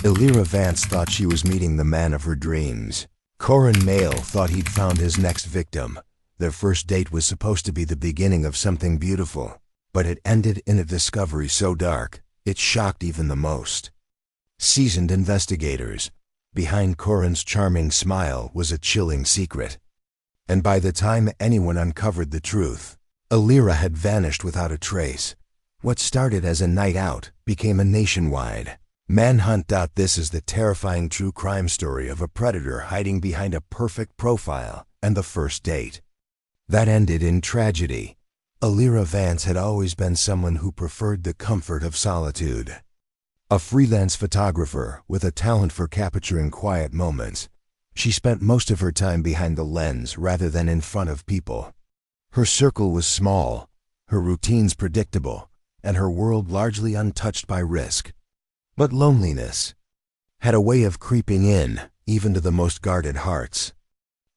Elira Vance thought she was meeting the man of her dreams. Koren Mael thought he'd found his next victim. Their first date was supposed to be the beginning of something beautiful, but it ended in a discovery so dark, it shocked even the most seasoned investigators. Behind Koren's charming smile was a chilling secret. And by the time anyone uncovered the truth, Elira had vanished without a trace. What started as a night out became a nationwide manhunt. This is the terrifying true crime story of a predator hiding behind a perfect profile and the first date that ended in tragedy. Elira Vance had always been someone who preferred the comfort of solitude. A freelance photographer with a talent for capturing quiet moments, she spent most of her time behind the lens rather than in front of people. Her circle was small, her routines predictable, and her world largely untouched by risk. But loneliness had a way of creeping in, even to the most guarded hearts.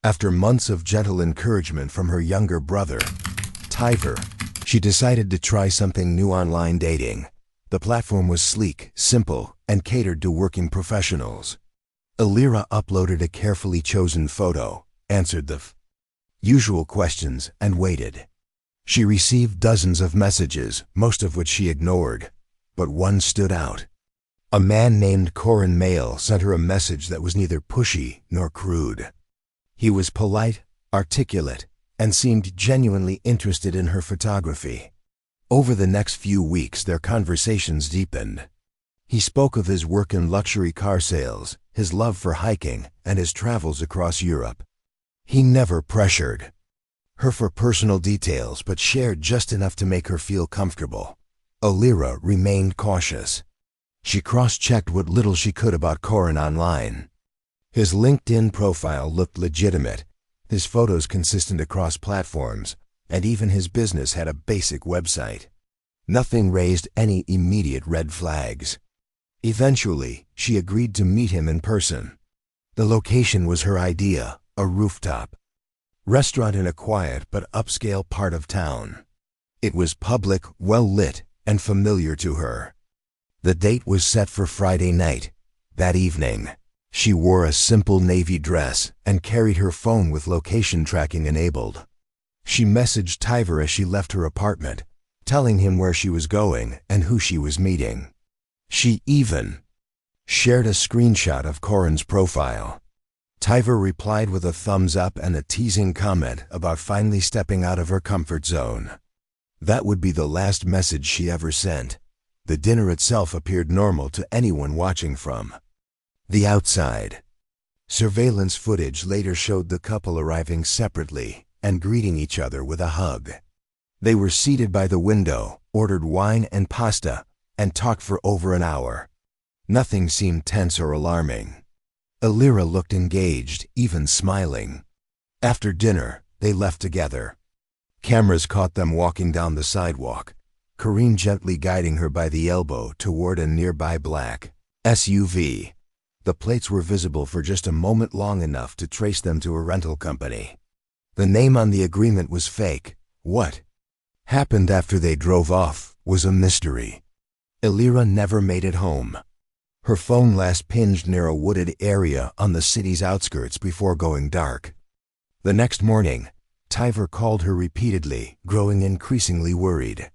After months of gentle encouragement from her younger brother, Tiver, she decided to try something new: online dating. The platform was sleek, simple, and catered to working professionals. Elira uploaded a carefully chosen photo, answered the usual questions, and waited. She received dozens of messages, most of which she ignored, but one stood out. A man named Koren Mael sent her a message that was neither pushy nor crude. He was polite, articulate, and seemed genuinely interested in her photography. Over the next few weeks, their conversations deepened. He spoke of his work in luxury car sales, his love for hiking, and his travels across Europe. He never pressured her for personal details, but shared just enough to make her feel comfortable. Elira remained cautious. She cross-checked what little she could about Koren online. His LinkedIn profile looked legitimate, his photos consistent across platforms, and even his business had a basic website. Nothing raised any immediate red flags. Eventually, she agreed to meet him in person. The location was her idea: a rooftop restaurant in a quiet but upscale part of town. It was public, well-lit, and familiar to her. The date was set for Friday night. That evening, she wore a simple navy dress and carried her phone with location tracking enabled. She messaged Tiver as she left her apartment, telling him where she was going and who she was meeting. She even shared a screenshot of Koren's profile. Tiver replied with a thumbs up and a teasing comment about finally stepping out of her comfort zone. That would be the last message she ever sent. The dinner itself appeared normal to anyone watching from the outside. Surveillance footage later showed the couple arriving separately and greeting each other with a hug. They were seated by the window, ordered wine and pasta, and talked for over an hour. Nothing seemed tense or alarming. Elira looked engaged, even smiling. After dinner, they left together. Cameras caught them walking down the sidewalk, Kareem gently guiding her by the elbow toward a nearby black SUV. The plates were visible for just a moment, long enough to trace them to a rental company. The name on the agreement was fake. What happened after they drove off was a mystery. Elira never made it home. Her phone last pinged near a wooded area on the city's outskirts before going dark. The next morning, Tiver called her repeatedly, growing increasingly worried.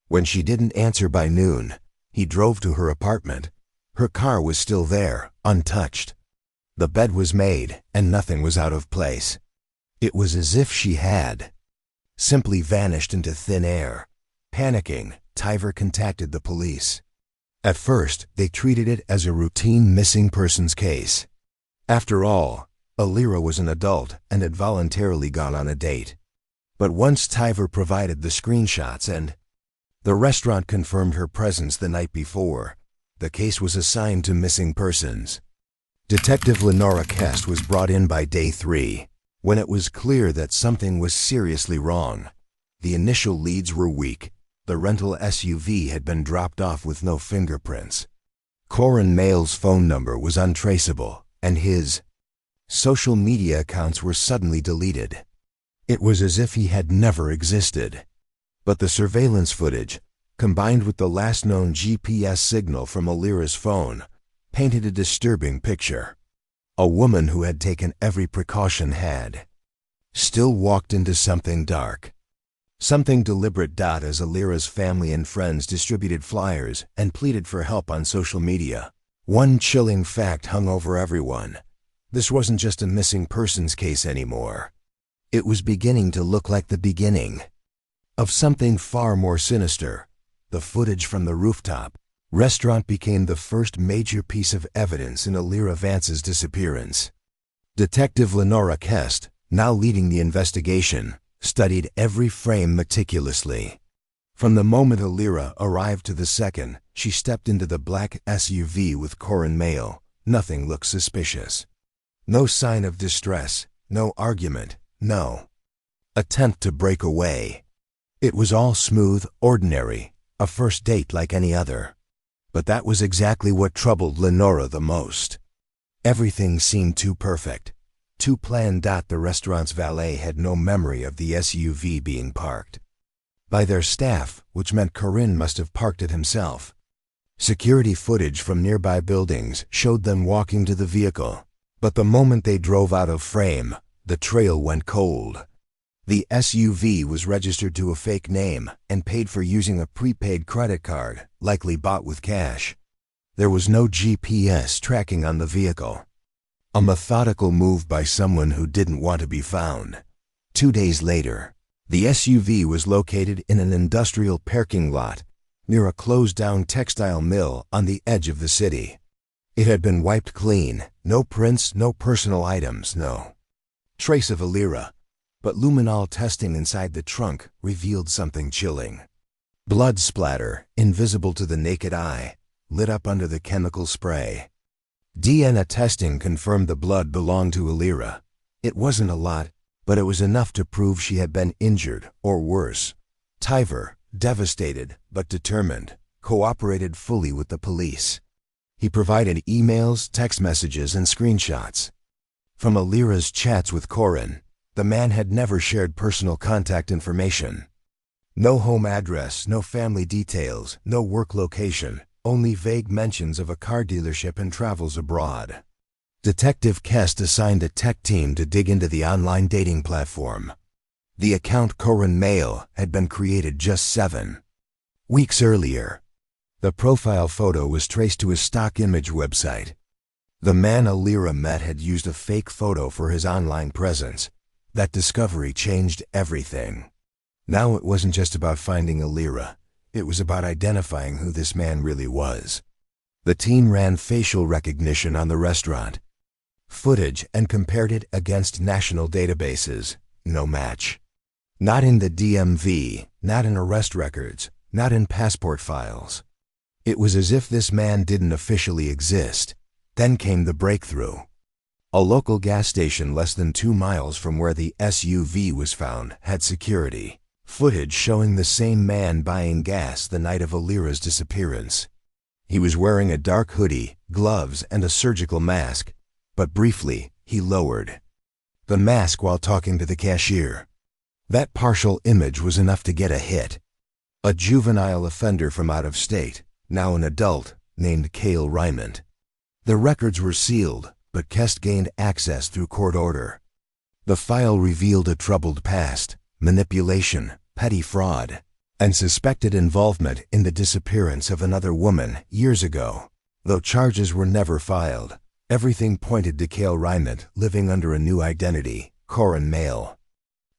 When she didn't answer by noon, he drove to her apartment. Her car was still there, untouched. The bed was made, and nothing was out of place. It was as if she had simply vanished into thin air. Panicking, Tiver contacted the police. At first, they treated it as a routine missing persons case. After all, Elira was an adult and had voluntarily gone on a date. But once Tiver provided the screenshots and the restaurant confirmed her presence the night before, the case was assigned to missing persons. Detective Elira Vance was brought in by day 3. When it was clear that something was seriously wrong, the initial leads were weak. The rental SUV had been dropped off with no fingerprints. Koren Mael's phone number was untraceable, and his social media accounts were suddenly deleted. It was as if he had never existed. But the surveillance footage, combined with the last known GPS signal from Elira's phone, painted a disturbing picture. A woman who had taken every precaution had still walked into something dark. Something deliberate. As Elira's family and friends distributed flyers and pleaded for help on social media, one chilling fact hung over everyone. This wasn't just a missing persons case anymore. It was beginning to look like the beginning of something far more sinister. The footage from the rooftop restaurant became the first major piece of evidence in Elira Vance's disappearance. Detective Elira Vance, now leading the investigation, studied every frame meticulously. From the moment Elira arrived to the second she stepped into the black SUV with Koren Mael, nothing looked suspicious. No sign of distress, no argument, no attempt to break away. It was all smooth, ordinary, a first date like any other. But that was exactly what troubled Elira the most. Everything seemed too perfect, too planned. The restaurant's valet had no memory of the SUV being parked by their staff, which meant Koren must have parked it himself. Security footage from nearby buildings showed them walking to the vehicle, but the moment they drove out of frame, the trail went cold. The SUV was registered to a fake name and paid for using a prepaid credit card, likely bought with cash. There was no GPS tracking on the vehicle. A methodical move by someone who didn't want to be found. 2 days later, the SUV was located in an industrial parking lot near a closed-down textile mill on the edge of the city. It had been wiped clean, no prints, no personal items, no trace of Elira. But luminol testing inside the trunk revealed something chilling. Blood splatter, invisible to the naked eye, lit up under the chemical spray. DNA testing confirmed the blood belonged to Elira. It wasn't a lot, but it was enough to prove she had been injured, or worse. Tyver, devastated but determined, cooperated fully with the police. He provided emails, text messages, and screenshots from Elira's chats with Koren. The man had never shared personal contact information. No home address, no family details, no work location, only vague mentions of a car dealership and travels abroad. Detective Vance assigned a tech team to dig into the online dating platform. The account Koren Mael had been created just 7 weeks earlier. The profile photo was traced to a stock image website. The man Elira met had used a fake photo for his online presence. That discovery changed everything. Now it wasn't just about finding Elira, it was about identifying who this man really was. The team ran facial recognition on the restaurant footage and compared it against national databases. No match. Not in the DMV, not in arrest records, not in passport files. It was as if this man didn't officially exist. Then came the breakthrough. A local gas station less than 2 miles from where the SUV was found had security footage showing the same man buying gas the night of Elira's disappearance. He was wearing a dark hoodie, gloves, and a surgical mask, but briefly, he lowered the mask while talking to the cashier. That partial image was enough to get a hit. A juvenile offender from out of state, now an adult, named kaleRymont. The records were sealed, but Vance gained access through court order. The file revealed a troubled past, manipulation, petty fraud, and suspected involvement in the disappearance of another woman years ago. Though charges were never filed, everything pointed to kaleRymont living under a new identity, Koren Mael.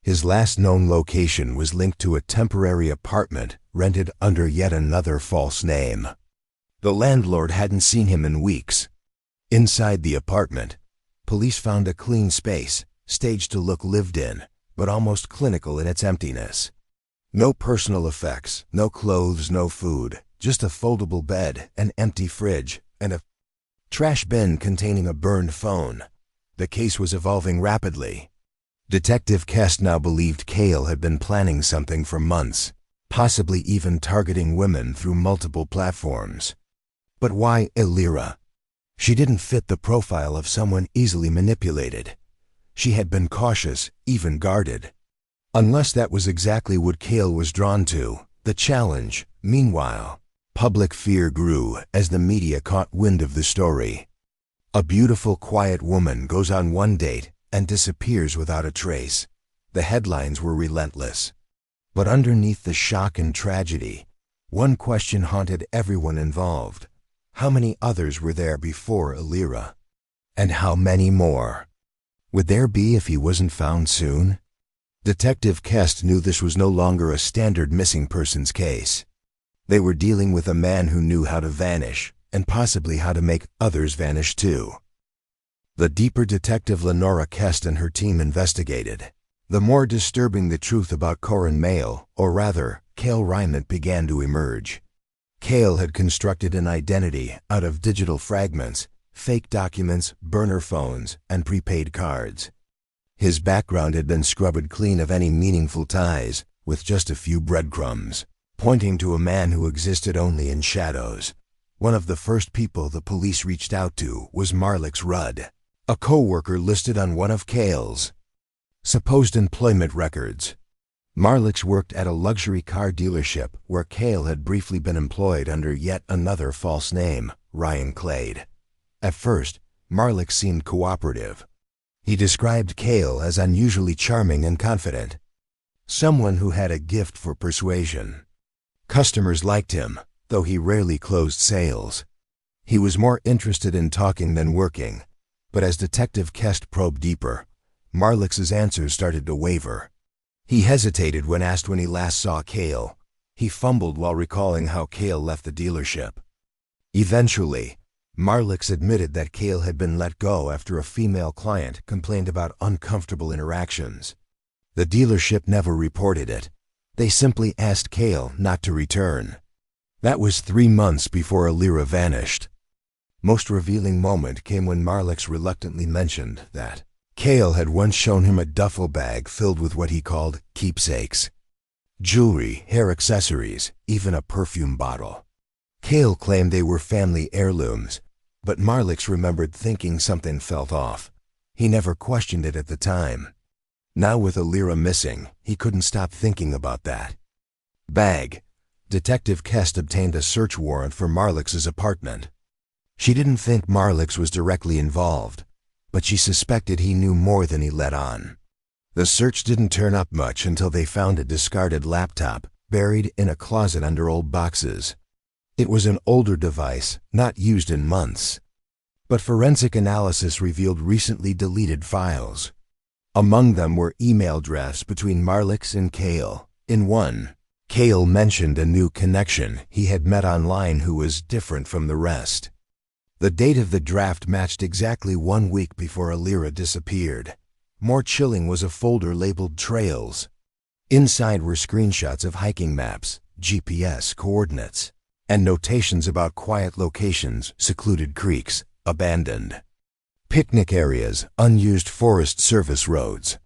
His last known location was linked to a temporary apartment rented under yet another false name. The landlord hadn't seen him in weeks. Inside the apartment, police found a clean space, staged to look lived in, but almost clinical in its emptiness. No personal effects, no clothes, no food, just a foldable bed, an empty fridge, and a trash bin containing a burned phone. The case was evolving rapidly. Detective Vance now believed Kale had been planning something for months, possibly even targeting women through multiple platforms. But why Elira? She didn't fit the profile of someone easily manipulated. She had been cautious, even guarded. Unless that was exactly what Kale was drawn to, the challenge, meanwhile, Public fear grew as the media caught wind of the story. A beautiful, quiet woman goes on one date and disappears without a trace. The headlines were relentless. But underneath the shock and tragedy, one question haunted everyone involved. How many others were there before Elira? And how many more would there be if he wasn't found soon? Detective Kest knew this was no longer a standard missing persons case. They were dealing with a man who knew how to vanish, and possibly how to make others vanish too. The deeper Detective Lenora Kest and her team investigated, the more disturbing the truth about Koren Mael, or rather, kaleRymont, began to emerge. Kale had constructed an identity out of digital fragments, fake documents, burner phones, and prepaid cards. His background had been scrubbed clean of any meaningful ties, with just a few breadcrumbs, pointing to a man who existed only in shadows. One of the first people the police reached out to was Marlix Rudd, a co-worker listed on one of Kale's supposed employment records. Marlix worked at a luxury car dealership where Kale had briefly been employed under yet another false name, Ryan Clade. At first, Marlix seemed cooperative. He described Kale as unusually charming and confident, someone who had a gift for persuasion. Customers liked him, though he rarely closed sales. He was more interested in talking than working, but as Detective Kest probed deeper, Marlix's answers started to waver. He hesitated when asked when he last saw Kale. He fumbled while recalling how Kale left the dealership. Eventually, Marlix admitted that Kale had been let go after a female client complained about uncomfortable interactions. The dealership never reported it. They simply asked Kale not to return. That was 3 months before Elira vanished. Most revealing moment came when Marlix reluctantly mentioned that Kale had once shown him a duffel bag filled with what he called keepsakes. Jewelry, hair accessories, even a perfume bottle. Kale claimed they were family heirlooms, but Marlix remembered thinking something felt off. He never questioned it at the time. Now with Elira missing, he couldn't stop thinking about that bag. Detective Kest obtained a search warrant for Marlix's apartment. She didn't think Marlix was directly involved, but she suspected he knew more than he let on. The search didn't turn up much until they found a discarded laptop buried in a closet under old boxes. It was an older device, not used in months. But forensic analysis revealed recently deleted files. Among them were email drafts between Marlix and Kale. In one, Kale mentioned a new connection he had met online who was different from the rest. The date of the draft matched exactly 1 week before Elira disappeared. More chilling was a folder labeled Trails. Inside were screenshots of hiking maps, GPS coordinates, and notations about quiet locations, secluded creeks, abandoned picnic areas, unused Forest Service roads.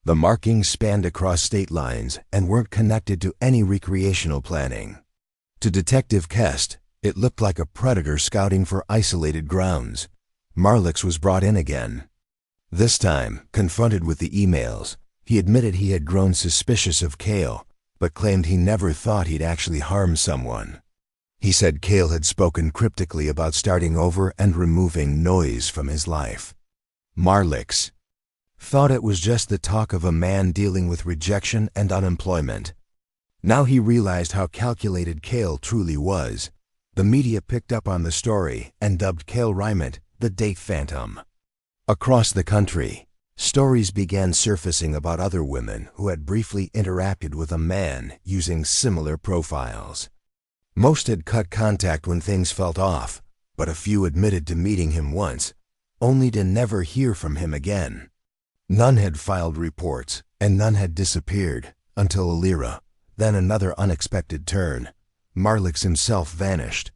The markings spanned across state lines and weren't connected to any recreational planning. To Detective Kest, it looked like a predator scouting for isolated grounds. Marlix was brought in again. This time, confronted with the emails, he admitted he had grown suspicious of Kale, but claimed he never thought he'd actually harm someone. He said Kale had spoken cryptically about starting over and removing noise from his life. Marlix thought it was just the talk of a man dealing with rejection and unemployment. Now he realized how calculated Kale truly was. The media picked up on the story and dubbed kaleRymont the date phantom. Across the country, stories began surfacing about other women who had briefly interacted with a man using similar profiles. Most had cut contact when things felt off, but a few admitted to meeting him once, only to never hear from him again. None had filed reports, and none had disappeared, until Elira. Then another unexpected turn. Marlix himself vanished.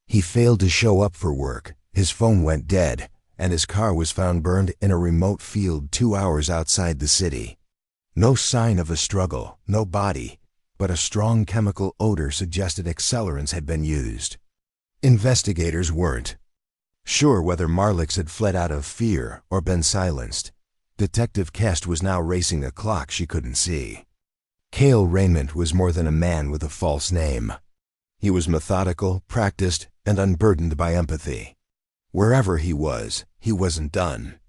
He failed to show up for work, his phone went dead, and his car was found burned in a remote field 2 hours outside the city. No sign of a struggle, no body, but a strong chemical odor suggested accelerants had been used. Investigators weren't sure whether Marlix had fled out of fear or been silenced. Detective Kest was now racing a clock she couldn't see. kaleRymont was more than a man with a false name. He was methodical, practiced, and unburdened by empathy. Wherever he wasn't done.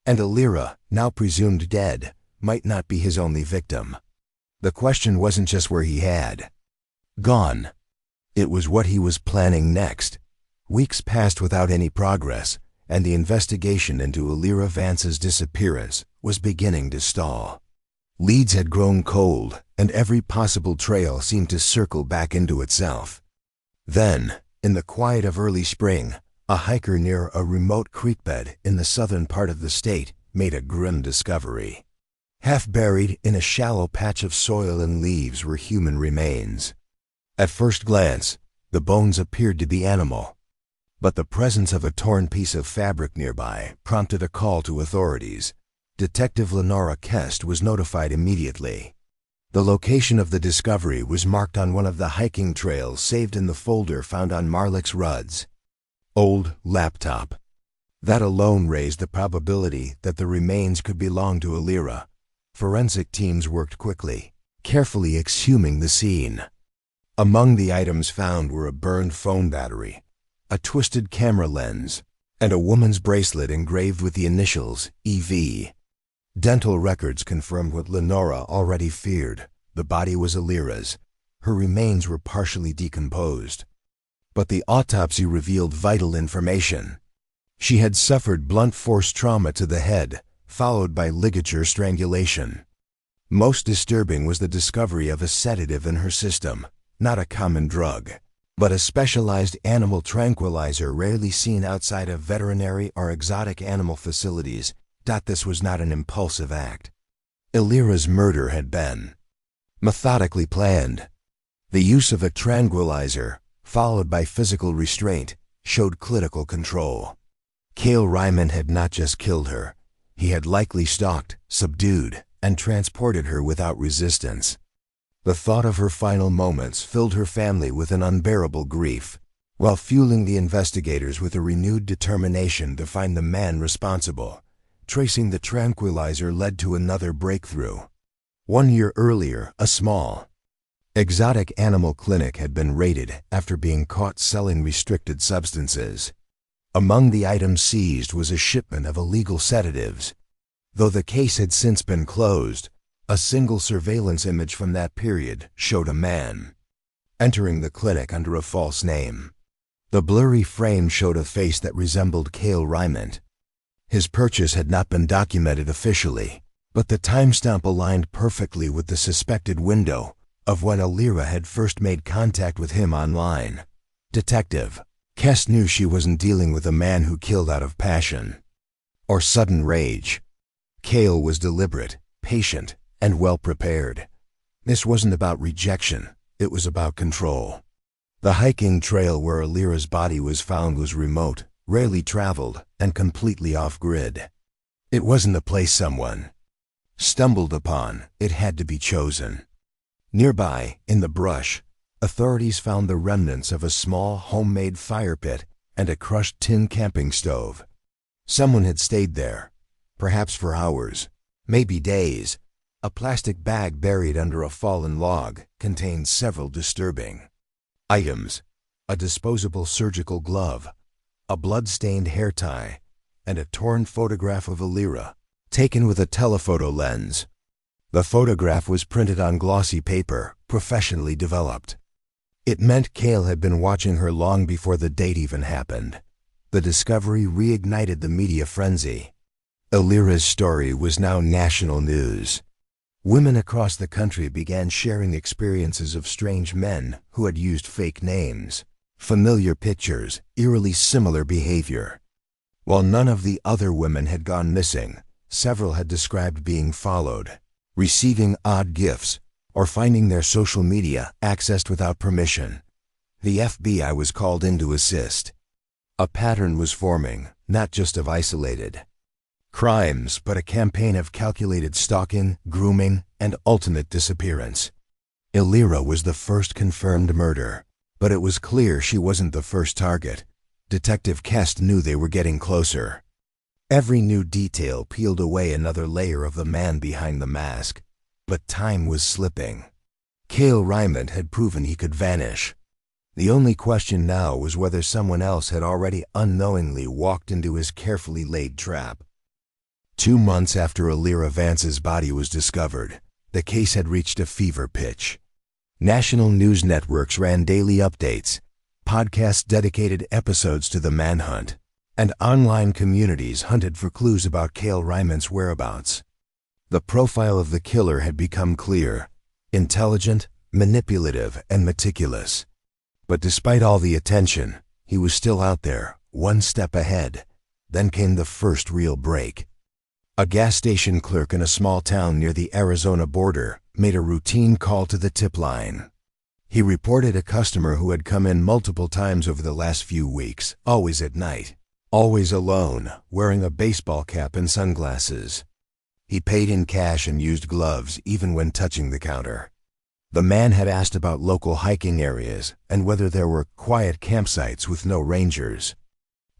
And Elira, now presumed dead, might not be his only victim. The question wasn't just where he had gone. It was what he was planning next. Weeks passed without any progress, and the investigation into Elira Vance's disappearance was beginning to stall. Leads had grown cold, and every possible trail seemed to circle back into itself. Then, in the quiet of early spring, a hiker near a remote creekbed in the southern part of the state made a grim discovery. Half buried in a shallow patch of soil and leaves were human remains. At first glance, the bones appeared to be animal, but the presence of a torn piece of fabric nearby prompted a call to authorities. Detective Elira Vance was notified immediately. The location of the discovery was marked on one of the hiking trails saved in the folder found on Marlick's Rudd's old laptop. That alone raised the probability that the remains could belong to Elira. Forensic teams worked quickly, carefully exhuming the scene. Among the items found were a burned phone battery, a twisted camera lens, and a woman's bracelet engraved with the initials EV. Dental records confirmed what Lenora already feared. The body was Elira's. Her remains were partially decomposed. But the autopsy revealed vital information. She had suffered blunt force trauma to the head, followed by ligature strangulation. Most disturbing was the discovery of a sedative in her system, not a common drug, but a specialized animal tranquilizer rarely seen outside of veterinary or exotic animal facilities. This was not an impulsive act. Elira's murder had been methodically planned. The use of a tranquilizer, followed by physical restraint, showed clinical control. kaleRymont had not just killed her. He had likely stalked, subdued, and transported her without resistance. The thought of her final moments filled her family with an unbearable grief, while fueling the investigators with a renewed determination to find the man responsible. Tracing the tranquilizer led to another breakthrough. 1 year earlier, a small, exotic animal clinic had been raided after being caught selling restricted substances. Among the items seized was a shipment of illegal sedatives. Though the case had since been closed, a single surveillance image from that period showed a man entering the clinic under a false name. The blurry frame showed a face that resembled kaleRymont. His purchase had not been documented officially, but the timestamp aligned perfectly with the suspected window of when Elira had first made contact with him online. Detective Vance knew she wasn't dealing with a man who killed out of passion or sudden rage. Kale was deliberate, patient, and well-prepared. This wasn't about rejection, it was about control. The hiking trail where Elira's body was found was remote, rarely traveled, and completely off-grid. It wasn't a place someone stumbled upon, it had to be chosen. Nearby, in the brush, authorities found the remnants of a small homemade fire pit and a crushed tin camping stove. Someone had stayed there, perhaps for hours, maybe days. A plastic bag buried under a fallen log contained several disturbing items: a disposable surgical glove, a blood-stained hair tie, and a torn photograph of Elira, taken with a telephoto lens. The photograph was printed on glossy paper, professionally developed. It meant Kale had been watching her long before the date even happened. The discovery reignited the media frenzy. Elira's story was now national news. Women across the country began sharing experiences of strange men who had used fake names, familiar pictures, eerily similar behavior. While none of the other women had gone missing, several had described being followed, receiving odd gifts, or finding their social media accessed without permission. The FBI was called in to assist. A pattern was forming, not just of isolated crimes, but a campaign of calculated stalking, grooming, and ultimate disappearance. Elira was the first confirmed murder, but it was clear she wasn't the first target. Detective Vance knew they were getting closer. Every new detail peeled away another layer of the man behind the mask. But time was slipping. kaleRymont had proven he could vanish. The only question now was whether someone else had already unknowingly walked into his carefully laid trap. 2 months after Elira Vance's body was discovered, the case had reached a fever pitch. National news networks ran daily updates, podcasts dedicated episodes to the manhunt, and online communities hunted for clues about kaleRymont's whereabouts. The profile of the killer had become clear: intelligent, manipulative, and meticulous. But despite all the attention, he was still out there, one step ahead. Then came the first real break. A gas station clerk in a small town near the Arizona border made a routine call to the tip line. He reported a customer who had come in multiple times over the last few weeks, always at night, always alone, wearing a baseball cap and sunglasses. He paid in cash and used gloves even when touching the counter. The man had asked about local hiking areas and whether there were quiet campsites with no rangers.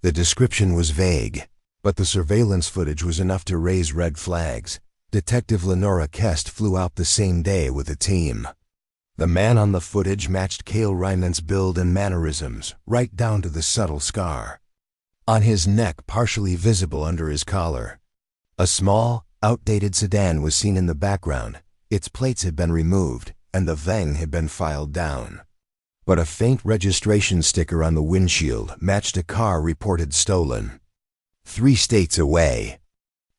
The description was vague, but the surveillance footage was enough to raise red flags. Detective Lenora Kest flew out the same day with a team. The man on the footage matched kaleRymont's build and mannerisms, right down to the subtle scar on his neck, partially visible under his collar. A small, outdated sedan was seen in the background. Its plates had been removed, and the VIN had been filed down. But a faint registration sticker on the windshield matched a car reported stolen 3 states away.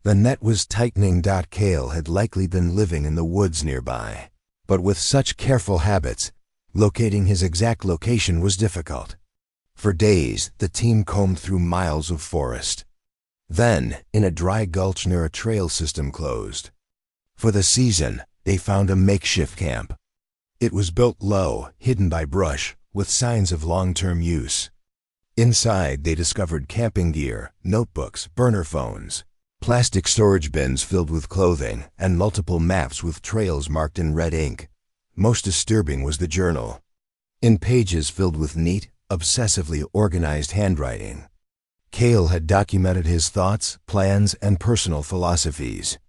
The net was tightening. Kale had likely been living in the woods nearby, but with such careful habits, locating his exact location was difficult. For days, the team combed through miles of forest. Then, in a dry gulch near a trail system closed for the season, they found a makeshift camp. It was built low, hidden by brush, with signs of long-term use. Inside, they discovered camping gear, notebooks, burner phones, plastic storage bins filled with clothing, and multiple maps with trails marked in red ink. Most disturbing was the journal, in pages filled with neat, obsessively organized handwriting. Kale had documented his thoughts, plans, and personal philosophies.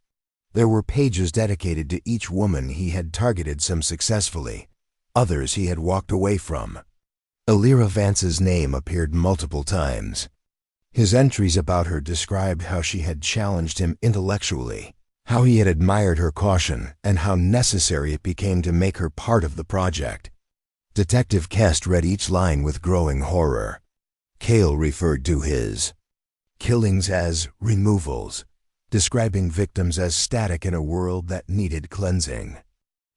There were pages dedicated to each woman he had targeted, some successfully, others he had walked away from. Elira Vance's name appeared multiple times. His entries about her described how she had challenged him intellectually, how he had admired her caution, and how necessary it became to make her part of the project. Detective Kest read each line with growing horror. Kale referred to his killings as removals, describing victims as static in a world that needed cleansing.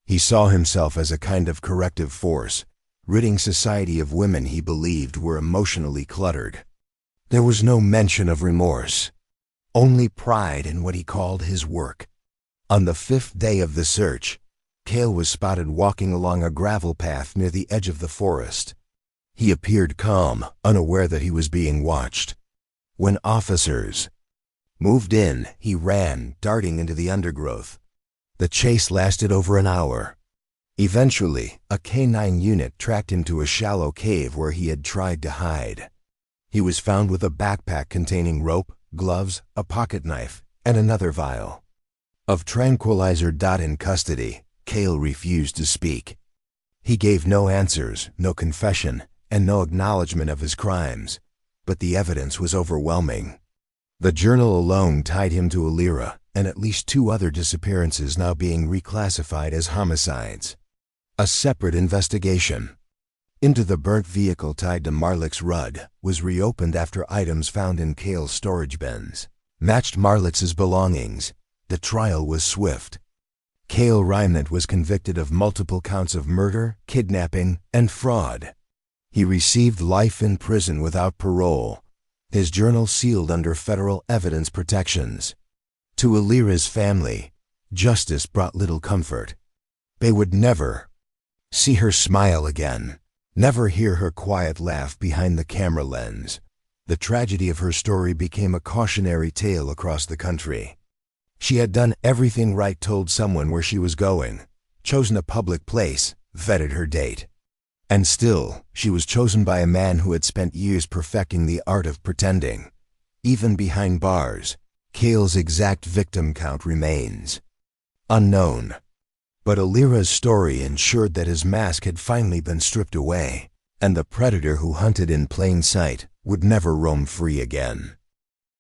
He saw himself as a kind of corrective force, ridding society of women he believed were emotionally cluttered. There was no mention of remorse, only pride in what he called his work. On the 5th day of the search, Kale was spotted walking along a gravel path near the edge of the forest. He appeared calm, unaware that he was being watched. When officers moved in, he ran, darting into the undergrowth. The chase lasted over an hour. Eventually, a canine unit tracked him to a shallow cave where he had tried to hide. He was found with a backpack containing rope, gloves, a pocket knife, and another vial of tranquilizer. In custody, Kale refused to speak. He gave no answers, no confession, and no acknowledgement of his crimes, but the evidence was overwhelming. The journal alone tied him to Elira, and at least 2 other disappearances now being reclassified as homicides. A separate investigation into the burnt vehicle tied to Marlick's rug was reopened after items found in Kale's storage bins matched Marlick's belongings. The trial was swift. kaleRymont was convicted of multiple counts of murder, kidnapping, and fraud. He received life in prison without parole, his journal sealed under federal evidence protections. To Elira's family, justice brought little comfort. They would never see her smile again, never hear her quiet laugh behind the camera lens. The tragedy of her story became a cautionary tale across the country. She had done everything right, told someone where she was going, chosen a public place, vetted her date. And still, she was chosen by a man who had spent years perfecting the art of pretending. Even behind bars, Kale's exact victim count remains unknown. But Elira's story ensured that his mask had finally been stripped away. and the predator who hunted in plain sight would never roam free again.